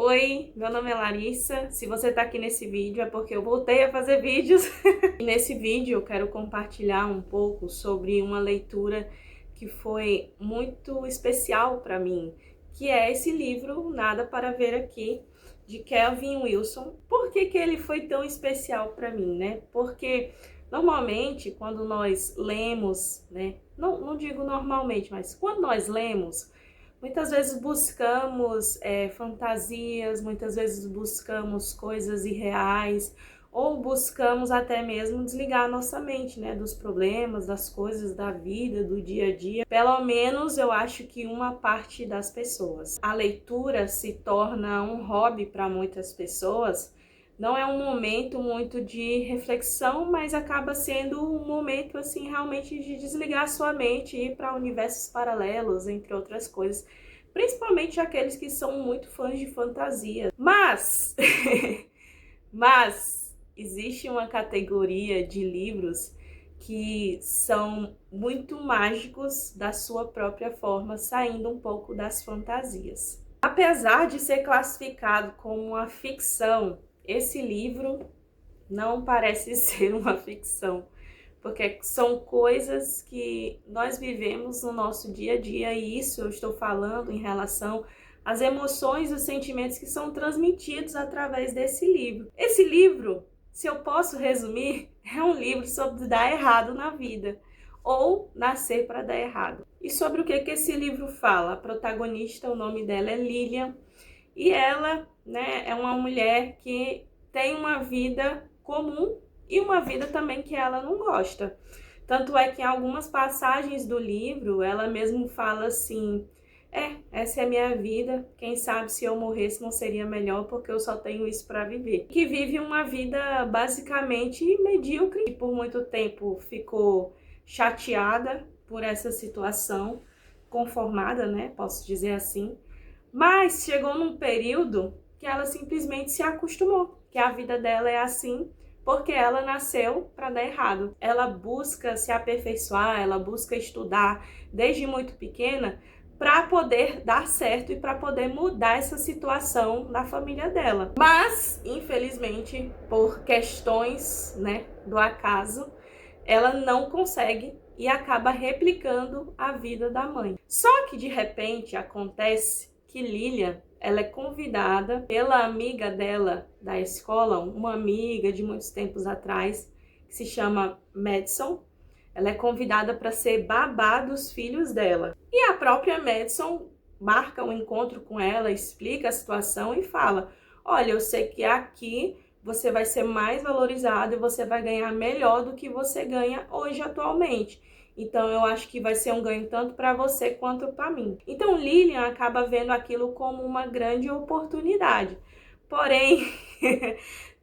Oi, meu nome é Larissa. Se você tá aqui nesse vídeo é porque eu voltei a fazer vídeos. E nesse vídeo eu quero compartilhar um pouco sobre uma leitura que foi muito especial para mim, que é esse livro Nada para Ver Aqui, de Kelvin Wilson. Por que que ele foi tão especial para mim, né? Porque normalmente quando nós lemos, né? Não digo normalmente, mas quando nós lemos, muitas vezes buscamos fantasias, muitas vezes buscamos coisas irreais, ou buscamos até mesmo desligar a nossa mente, né, dos problemas, das coisas da vida, do dia a dia. Pelo menos eu acho que uma parte das pessoas. A leitura se torna um hobby para muitas pessoas. Não é um momento muito de reflexão, mas acaba sendo um momento assim realmente de desligar a sua mente e ir para universos paralelos, entre outras coisas. Principalmente aqueles que são muito fãs de fantasia. Mas existe uma categoria de livros que são muito mágicos da sua própria forma, saindo um pouco das fantasias. Apesar de ser classificado como uma ficção, esse livro não parece ser uma ficção, porque são coisas que nós vivemos no nosso dia a dia, e isso eu estou falando em relação às emoções e os sentimentos que são transmitidos através desse livro. Esse livro, se eu posso resumir, é um livro sobre dar errado na vida, ou nascer para dar errado. E sobre o que esse livro fala? A protagonista, o nome dela é Lilian, e ela, né, é uma mulher que tem uma vida comum e uma vida também que ela não gosta. Tanto é que em algumas passagens do livro, ela mesmo fala assim: essa é a minha vida, quem sabe se eu morresse não seria melhor, porque eu só tenho isso para viver. Que vive uma vida basicamente medíocre, e por muito tempo ficou chateada por essa situação, conformada, né, posso dizer assim. Mas chegou num período que ela simplesmente se acostumou, que a vida dela é assim, porque ela nasceu para dar errado. Ela busca se aperfeiçoar, ela busca estudar desde muito pequena para poder dar certo e para poder mudar essa situação da família dela. Mas, infelizmente, por questões, né, do acaso, ela não consegue e acaba replicando a vida da mãe. Só que de repente acontece que Lilian, ela é convidada pela amiga dela da escola, uma amiga de muitos tempos atrás, que se chama Madison. Ela é convidada para ser babá dos filhos dela. E a própria Madison marca um encontro com ela, explica a situação e fala: olha, eu sei que aqui você vai ser mais valorizado e você vai ganhar melhor do que você ganha hoje atualmente. Então eu acho que vai ser um ganho tanto para você quanto para mim. Então Lilian acaba vendo aquilo como uma grande oportunidade. Porém,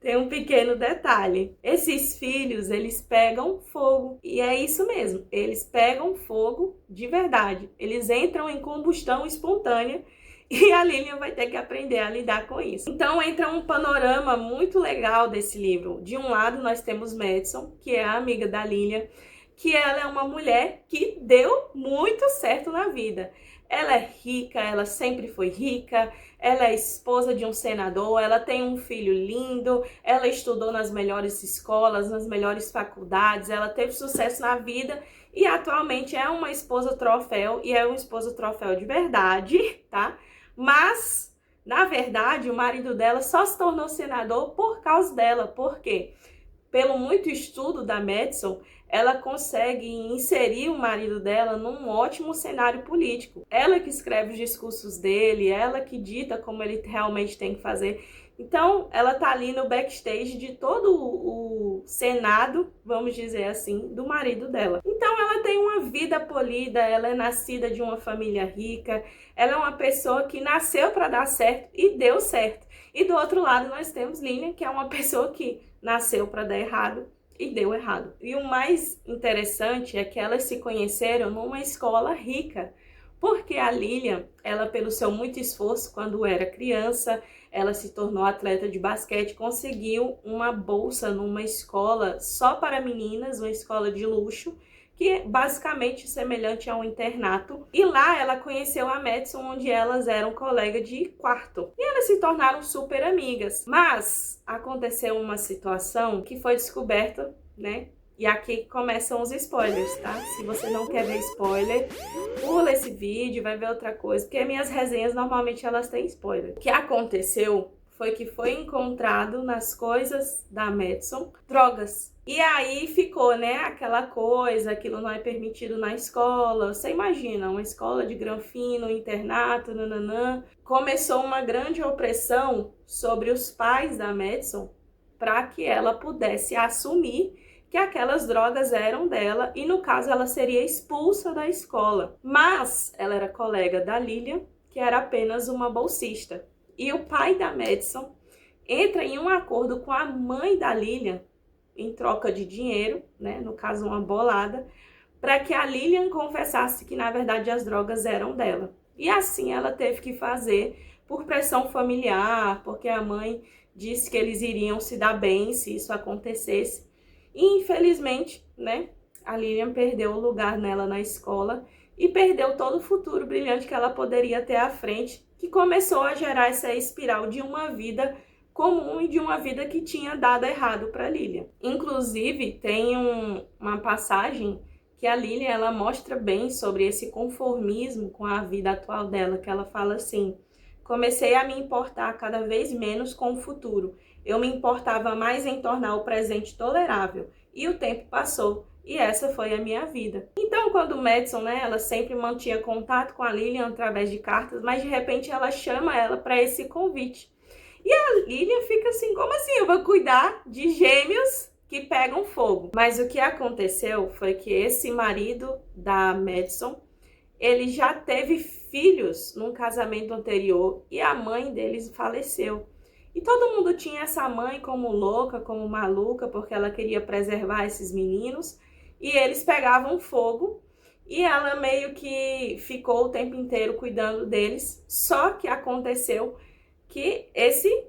tem um pequeno detalhe. Esses filhos, eles pegam fogo. E é isso mesmo, eles pegam fogo de verdade. Eles entram em combustão espontânea. E a Lilian vai ter que aprender a lidar com isso. Então entra um panorama muito legal desse livro. De um lado nós temos Madison, que é a amiga da Lilian, que ela é uma mulher que deu muito certo na vida. Ela é rica, ela sempre foi rica, ela é esposa de um senador, ela tem um filho lindo, ela estudou nas melhores escolas, nas melhores faculdades, ela teve sucesso na vida e atualmente é uma esposa troféu, e é uma esposa troféu de verdade, tá? Mas, na verdade, o marido dela só se tornou senador por causa dela. Por quê? Pelo muito estudo da Madison, ela consegue inserir o marido dela num ótimo cenário político. Ela que escreve os discursos dele, ela que dita como ele realmente tem que fazer. Então, ela tá ali no backstage de todo o Senado, vamos dizer assim, do marido dela. Então, ela tem uma vida polida, ela é nascida de uma família rica, ela é uma pessoa que nasceu para dar certo e deu certo. E do outro lado, nós temos Lilian, que é uma pessoa que nasceu para dar errado e deu errado. E o mais interessante é que elas se conheceram numa escola rica, porque a Lilian, ela pelo seu muito esforço quando era criança, ela se tornou atleta de basquete, conseguiu uma bolsa numa escola só para meninas, uma escola de luxo, que é basicamente semelhante a um internato. E lá ela conheceu a Madison, onde elas eram colegas de quarto. E elas se tornaram super amigas. Mas aconteceu uma situação que foi descoberta, né? E aqui começam os spoilers, tá? Se você não quer ver spoiler, pula esse vídeo, vai ver outra coisa, porque minhas resenhas normalmente elas têm spoiler. O que aconteceu foi que foi encontrado nas coisas da Madison drogas. E aí ficou, né, aquela coisa, aquilo não é permitido na escola. Você imagina, uma escola de granfino, um internato, nananã. Começou uma grande opressão sobre os pais da Madison para que ela pudesse assumir que aquelas drogas eram dela e, no caso, ela seria expulsa da escola. Mas ela era colega da Lillian, que era apenas uma bolsista. E o pai da Madison entra em um acordo com a mãe da Lillian, em troca de dinheiro, né, no caso uma bolada, para que a Lillian confessasse que na verdade as drogas eram dela. E assim ela teve que fazer por pressão familiar, porque a mãe disse que eles iriam se dar bem se isso acontecesse. E infelizmente, né, a Lillian perdeu o lugar nela na escola e perdeu todo o futuro brilhante que ela poderia ter à frente, que começou a gerar essa espiral de uma vida comum e de uma vida que tinha dado errado para Lillian. Inclusive, tem uma passagem que a Lillian ela mostra bem sobre esse conformismo com a vida atual dela, que ela fala assim: comecei a me importar cada vez menos com o futuro. Eu me importava mais em tornar o presente tolerável. E o tempo passou. E essa foi a minha vida. Então, quando Madison, né, ela sempre mantinha contato com a Lillian através de cartas, mas de repente ela chama ela para esse convite. E a Lillian fica assim, como assim? Eu vou cuidar de gêmeos que pegam fogo. Mas o que aconteceu foi que esse marido da Madison, ele já teve filhos num casamento anterior e a mãe deles faleceu. E todo mundo tinha essa mãe como louca, como maluca, porque ela queria preservar esses meninos. E eles pegavam fogo e ela meio que ficou o tempo inteiro cuidando deles. Só que aconteceu que esse,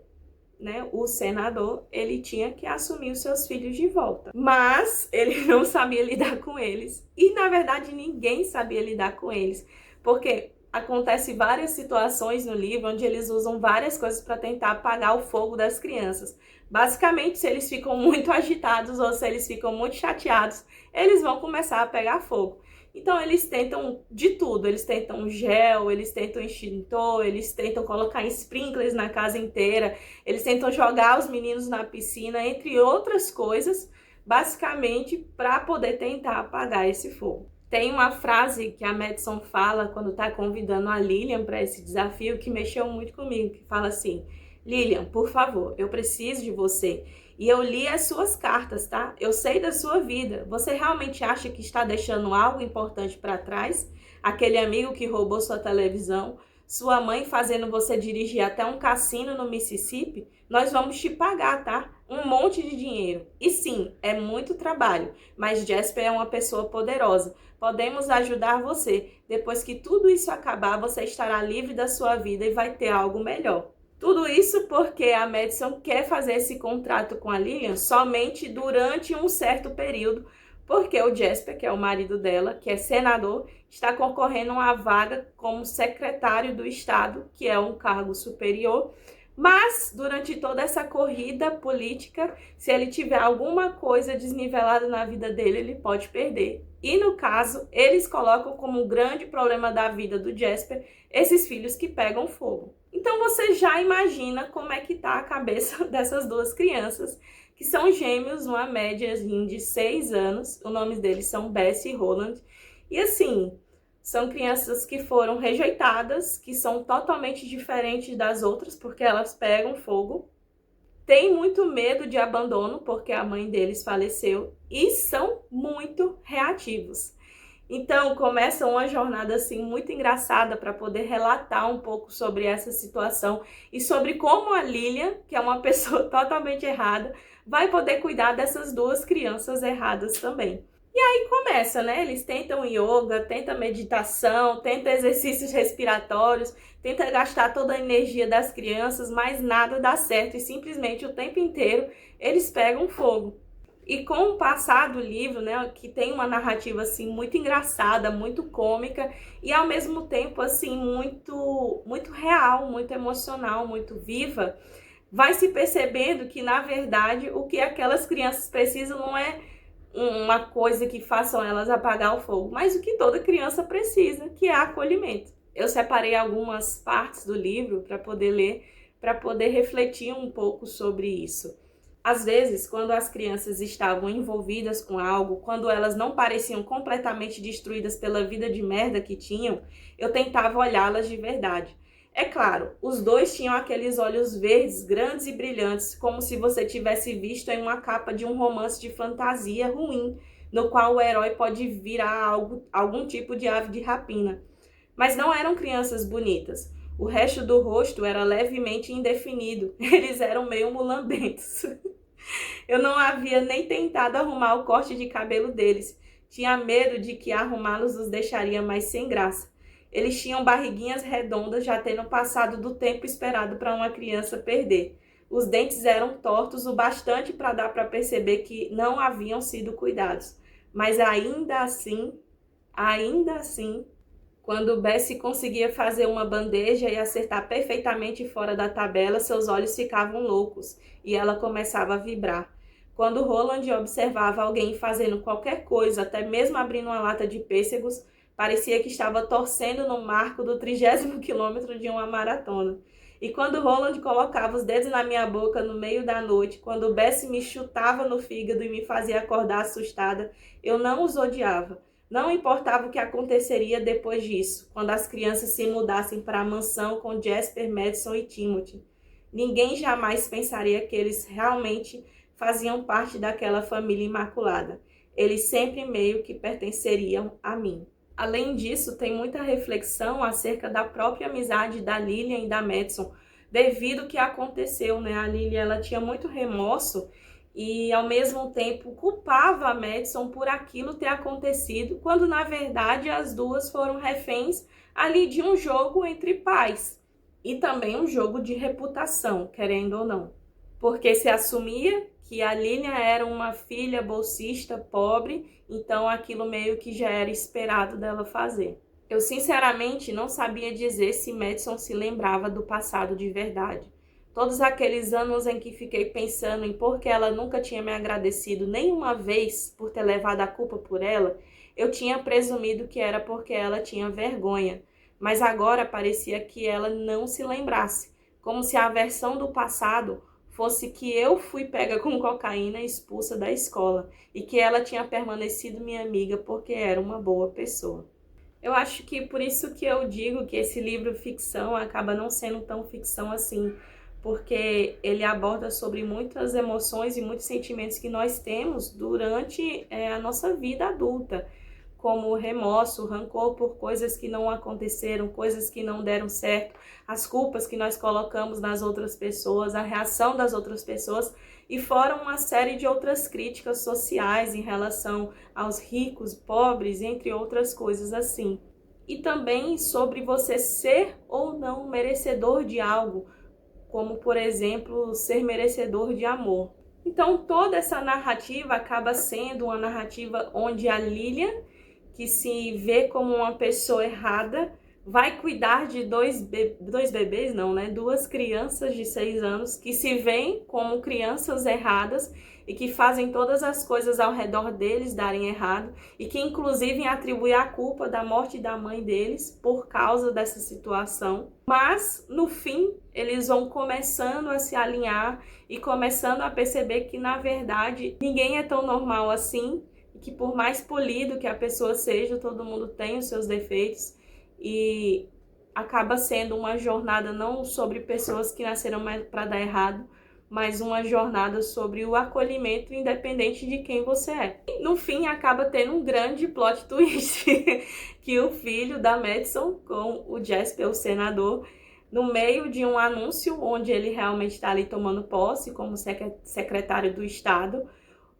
né, o senador, ele tinha que assumir os seus filhos de volta. Mas ele não sabia lidar com eles. E, na verdade, ninguém sabia lidar com eles. Porque acontece várias situações no livro onde eles usam várias coisas para tentar apagar o fogo das crianças. Basicamente, se eles ficam muito agitados ou se eles ficam muito chateados, eles vão começar a pegar fogo. Então, eles tentam de tudo. Eles tentam gel, eles tentam extintor, eles tentam colocar sprinklers na casa inteira, eles tentam jogar os meninos na piscina, entre outras coisas, basicamente para poder tentar apagar esse fogo. Tem uma frase que a Madison fala quando está convidando a Lillian para esse desafio que mexeu muito comigo, que fala assim: Lillian, por favor, eu preciso de você. E eu li as suas cartas, tá? Eu sei da sua vida. Você realmente acha que está deixando algo importante para trás? Aquele amigo que roubou sua televisão? Sua mãe fazendo você dirigir até um cassino no Mississippi? Nós vamos te pagar, tá? Um monte de dinheiro. E sim, é muito trabalho, mas Jasper é uma pessoa poderosa. Podemos ajudar você. Depois que tudo isso acabar, você estará livre da sua vida e vai ter algo melhor. Tudo isso porque a Madison quer fazer esse contrato com a Lillian somente durante um certo período, porque o Jasper, que é o marido dela, que é senador, está concorrendo a uma vaga como secretário do Estado, que é um cargo superior. Mas, durante toda essa corrida política, se ele tiver alguma coisa desnivelada na vida dele, ele pode perder. E, no caso, eles colocam como um grande problema da vida do Jasper esses filhos que pegam fogo. Então, você já imagina como é que tá a cabeça dessas duas crianças, que são gêmeos, uma média de 6 anos. O nome deles são Bessie e Roland. E, assim, são crianças que foram rejeitadas, que são totalmente diferentes das outras, porque elas pegam fogo. Têm muito medo de abandono, porque a mãe deles faleceu. E são muito reativos. Então, começa uma jornada assim muito engraçada para poder relatar um pouco sobre essa situação e sobre como a Lillian, que é uma pessoa totalmente errada, vai poder cuidar dessas duas crianças erradas também. E aí começa, né? Eles tentam yoga, tentam meditação, tentam exercícios respiratórios, tentam gastar toda a energia das crianças, mas nada dá certo e simplesmente o tempo inteiro eles pegam fogo. E com o passar do livro, né, que tem uma narrativa assim muito engraçada, muito cômica e ao mesmo tempo assim muito real, muito emocional, muito viva, vai se percebendo que na verdade o que aquelas crianças precisam não é uma coisa que façam elas apagar o fogo, mas o que toda criança precisa, que é acolhimento. Eu separei algumas partes do livro para poder ler, para poder refletir um pouco sobre isso. Às vezes, quando as crianças estavam envolvidas com algo, quando elas não pareciam completamente destruídas pela vida de merda que tinham, eu tentava olhá-las de verdade. É claro, os dois tinham aqueles olhos verdes, grandes e brilhantes, como se você tivesse visto em uma capa de um romance de fantasia ruim, no qual o herói pode virar algum tipo de ave de rapina. Mas não eram crianças bonitas. O resto do rosto era levemente indefinido. Eles eram meio mulambentos. Eu não havia nem tentado arrumar o corte de cabelo deles. Tinha medo de que arrumá-los os deixaria mais sem graça. Eles tinham barriguinhas redondas, já tendo passado do tempo esperado para uma criança perder. Os dentes eram tortos o bastante para dar para perceber que não haviam sido cuidados. Mas ainda assim, quando Bessie conseguia fazer uma bandeja e acertar perfeitamente fora da tabela, seus olhos ficavam loucos e ela começava a vibrar. Quando Roland observava alguém fazendo qualquer coisa, até mesmo abrindo uma lata de pêssegos, parecia que estava torcendo no marco do 30º quilômetro de uma maratona. E quando Roland colocava os dedos na minha boca no meio da noite, quando Bessie me chutava no fígado e me fazia acordar assustada, eu não os odiava. Não importava o que aconteceria depois disso, quando as crianças se mudassem para a mansão com Jasper, Madison e Timothy. Ninguém jamais pensaria que eles realmente faziam parte daquela família imaculada. Eles sempre meio que pertenceriam a mim. Além disso, tem muita reflexão acerca da própria amizade da Lillian e da Madison, devido ao que aconteceu, né? A Lillian, ela tinha muito remorso e, ao mesmo tempo, culpava a Madison por aquilo ter acontecido, quando, na verdade, as duas foram reféns ali de um jogo entre pais e também um jogo de reputação, querendo ou não. Porque se assumia que a Lillian era uma filha bolsista pobre, então aquilo meio que já era esperado dela fazer. Eu sinceramente não sabia dizer se Madison se lembrava do passado de verdade. Todos aqueles anos em que fiquei pensando em por que ela nunca tinha me agradecido nenhuma vez por ter levado a culpa por ela, eu tinha presumido que era porque ela tinha vergonha. Mas agora parecia que ela não se lembrasse, como se a versão do passado fosse que eu fui pega com cocaína e expulsa da escola e que ela tinha permanecido minha amiga porque era uma boa pessoa. Eu acho que por isso que eu digo que esse livro ficção acaba não sendo tão ficção assim, porque ele aborda sobre muitas emoções e muitos sentimentos que nós temos durante a nossa vida adulta, como o remorso, o rancor por coisas que não aconteceram, coisas que não deram certo, as culpas que nós colocamos nas outras pessoas, a reação das outras pessoas, e fora uma série de outras críticas sociais em relação aos ricos, pobres, entre outras coisas assim. E também sobre você ser ou não merecedor de algo, como, por exemplo, ser merecedor de amor. Então, toda essa narrativa acaba sendo uma narrativa onde a Lillian, que se vê como uma pessoa errada, vai cuidar de duas crianças de 6 anos que se veem como crianças erradas e que fazem todas as coisas ao redor deles darem errado e que inclusive atribuem a culpa da morte da mãe deles por causa dessa situação. Mas, no fim, eles vão começando a se alinhar e começando a perceber que, na verdade, ninguém é tão normal assim, e que por mais polido que a pessoa seja, todo mundo tem os seus defeitos, e acaba sendo uma jornada não sobre pessoas que nasceram para dar errado, mas uma jornada sobre o acolhimento independente de quem você é. E, no fim, acaba tendo um grande plot twist, que o filho da Madison com o Jasper, o senador, no meio de um anúncio onde ele realmente está ali tomando posse como secretário do Estado,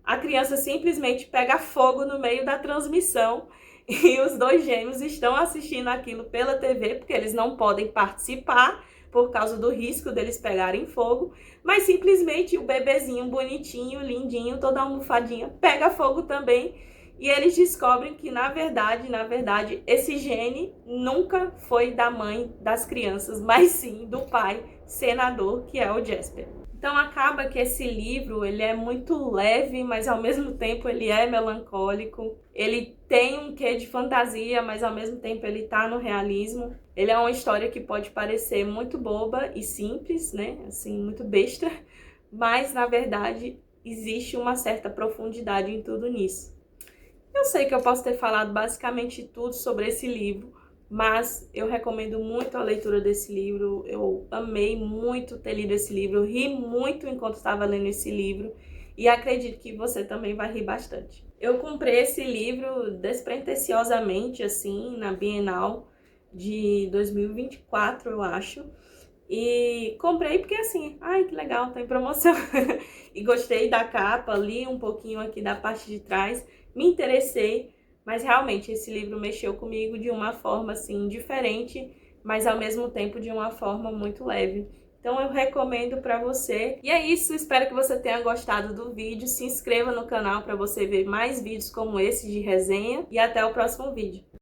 a criança simplesmente pega fogo no meio da transmissão e os dois gêmeos estão assistindo aquilo pela TV porque eles não podem participar, por causa do risco deles pegarem fogo, mas simplesmente o bebezinho bonitinho, lindinho, toda almofadinha, pega fogo também. E eles descobrem que, na verdade, esse gene nunca foi da mãe das crianças, mas sim do pai senador, que é o Jasper. Então acaba que esse livro, ele é muito leve, mas ao mesmo tempo ele é melancólico. Ele tem um quê de fantasia, mas ao mesmo tempo ele tá no realismo. Ele é uma história que pode parecer muito boba e simples, né? Assim, muito besta, mas na verdade existe uma certa profundidade em tudo nisso. Eu sei que eu posso ter falado basicamente tudo sobre esse livro, mas eu recomendo muito a leitura desse livro. Eu amei muito ter lido esse livro, eu ri muito enquanto estava lendo esse livro e acredito que você também vai rir bastante. Eu comprei esse livro despretensiosamente, assim, na Bienal de 2024, eu acho. E comprei porque assim, ai que legal, tá em promoção. E gostei da capa, li um pouquinho aqui da parte de trás, me interessei, mas realmente esse livro mexeu comigo de uma forma assim diferente, mas ao mesmo tempo de uma forma muito leve. Então eu recomendo para você. E é isso, espero que você tenha gostado do vídeo. Se inscreva no canal para você ver mais vídeos como esse de resenha e até o próximo vídeo.